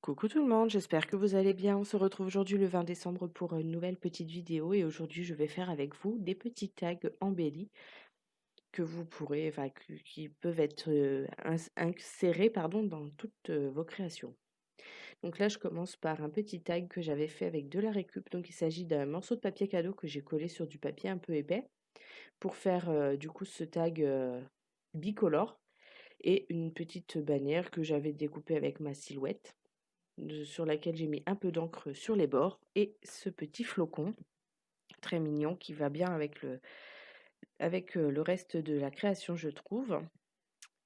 Coucou tout le monde, j'espère que vous allez bien. On se retrouve aujourd'hui le 20 décembre pour une nouvelle petite vidéo et aujourd'hui je vais faire avec vous des petits tags embellis que vous pourrez, qui peuvent être insérés dans toutes vos créations. Donc là je commence par un petit tag que j'avais fait avec de la récup. Donc il s'agit d'un morceau de papier cadeau que j'ai collé sur du papier un peu épais pour faire du coup ce tag bicolore et une petite bannière que j'avais découpée avec ma silhouette sur laquelle j'ai mis un peu d'encre sur les bords et ce petit flocon très mignon qui va bien avec le reste de la création, je trouve.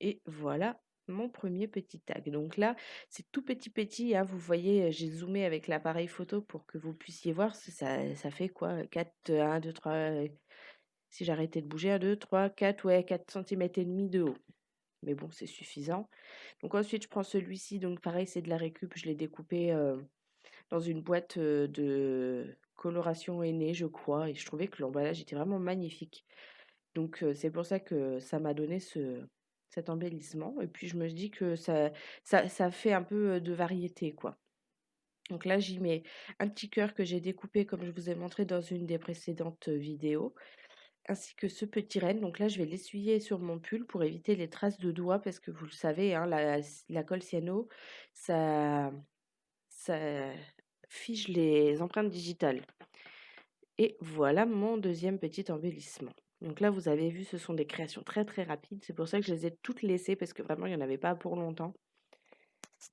Et voilà mon premier petit tag. Donc là, c'est tout petit, hein, vous voyez, j'ai zoomé avec l'appareil photo pour que vous puissiez voir. Ça fait quoi? 4, 1, 2, 3, si j'arrêtais de bouger, 1, 2, 3, 4, ouais, 4 centimètres et demi de haut. Mais bon, c'est suffisant. Donc ensuite, je prends celui-ci. Donc pareil, c'est de la récup. Je l'ai découpé dans une boîte de coloration aînée, je crois, et je trouvais que l'emballage était vraiment magnifique. Donc c'est pour ça que ça m'a donné cet embellissement. Et puis je me dis que ça fait un peu de variété, quoi. Donc là, j'y mets un petit cœur que j'ai découpé comme je vous ai montré dans une des précédentes vidéos, ainsi que ce petit renne. Donc là, je vais l'essuyer sur mon pull pour éviter les traces de doigts parce que vous le savez, hein, la colle cyano, ça, ça fige les empreintes digitales. Et voilà mon deuxième petit embellissement. Donc là, vous avez vu, ce sont des créations très très rapides. C'est pour ça que je les ai toutes laissées parce que vraiment, il n'y en avait pas pour longtemps.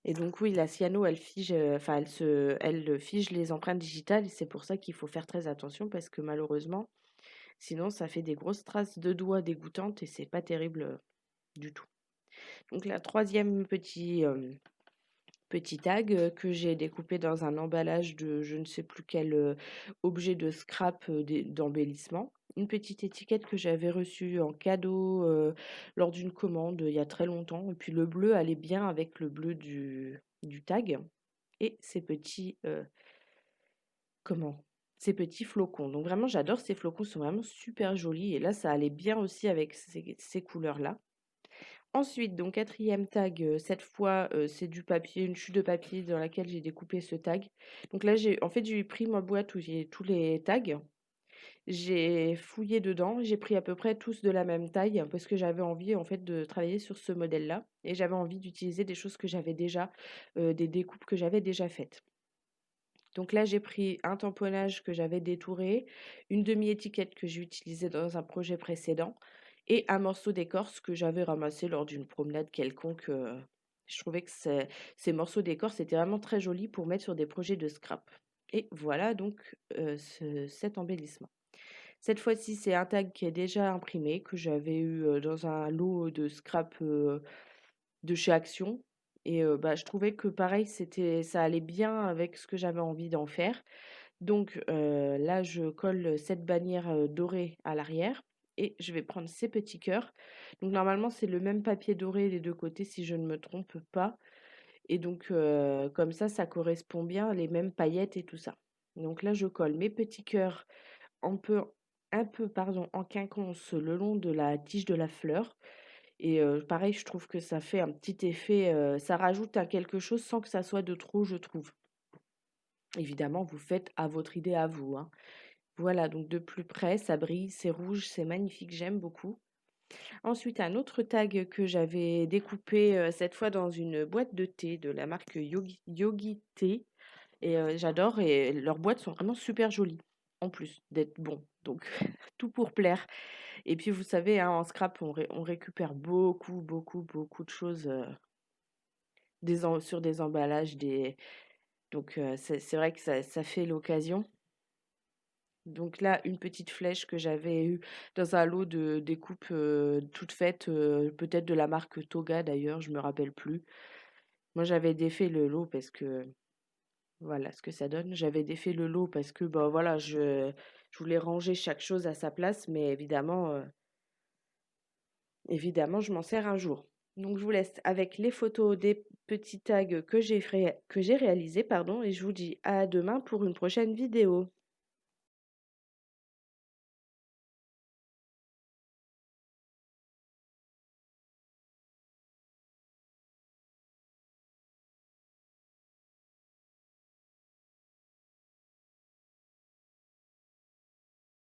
Et donc oui, la cyano, elle fige, elle fige les empreintes digitales. Et c'est pour ça qu'il faut faire très attention parce que malheureusement, sinon, ça fait des grosses traces de doigts dégoûtantes et c'est pas terrible du tout. Donc la troisième petit tag que j'ai découpé dans un emballage de je ne sais plus quel objet de scrap d'embellissement. Une petite étiquette que j'avais reçue en cadeau lors d'une commande il y a très longtemps. Et puis le bleu allait bien avec le bleu du tag. Et ces petits, comment? Ces petits flocons. Donc vraiment, j'adore ces flocons, ils sont vraiment super jolis. Et là, ça allait bien aussi avec ces couleurs-là. Ensuite, donc quatrième tag, cette fois, c'est du papier, une chute de papier dans laquelle j'ai découpé ce tag. Donc là, j'ai pris ma boîte où j'ai tous les tags, j'ai fouillé dedans, j'ai pris à peu près tous de la même taille parce que j'avais envie, en fait, de travailler sur ce modèle-là et j'avais envie d'utiliser des choses que j'avais déjà, des découpes que j'avais déjà faites. Donc là, j'ai pris un tamponnage que j'avais détouré, une demi-étiquette que j'ai utilisée dans un projet précédent et un morceau d'écorce que j'avais ramassé lors d'une promenade quelconque. Je trouvais que ces morceaux d'écorce étaient vraiment très jolis pour mettre sur des projets de scrap. Et voilà donc cet embellissement. Cette fois-ci, c'est un tag qui est déjà imprimé, que j'avais eu dans un lot de scrap de chez Action. Et bah, je trouvais que pareil, ça allait bien avec ce que j'avais envie d'en faire. Donc là, je colle cette bannière dorée à l'arrière et je vais prendre ces petits cœurs. Donc normalement, c'est le même papier doré des deux côtés, si je ne me trompe pas. Et donc comme ça correspond bien, les mêmes paillettes et tout ça. Donc là, je colle mes petits cœurs un peu, en quinconce le long de la tige de la fleur. Et pareil, je trouve que ça fait un petit effet, ça rajoute à quelque chose sans que ça soit de trop, je trouve. Évidemment, vous faites à votre idée à vous, hein. Voilà, donc de plus près, ça brille, c'est rouge, c'est magnifique, j'aime beaucoup. Ensuite, un autre tag que j'avais découpé, cette fois dans une boîte de thé de la marque Yogi Tea et j'adore et leurs boîtes sont vraiment super jolies, en plus d'être bons, donc tout pour plaire. Et puis vous savez, hein, en scrap, on récupère beaucoup de choses, sur des emballages, donc c'est vrai que ça fait l'occasion. Donc là, une petite flèche que j'avais eue dans un lot de découpes, toutes faites, peut-être de la marque Toga d'ailleurs, je me rappelle plus. Moi, j'avais défait le lot parce que voilà ce que ça donne. J'avais défait le lot parce que, bah, voilà, je voulais ranger chaque chose à sa place, mais évidemment, je m'en sers un jour. Donc je vous laisse avec les photos des petits tags que j'ai réalisés, pardon, et je vous dis à demain pour une prochaine vidéo.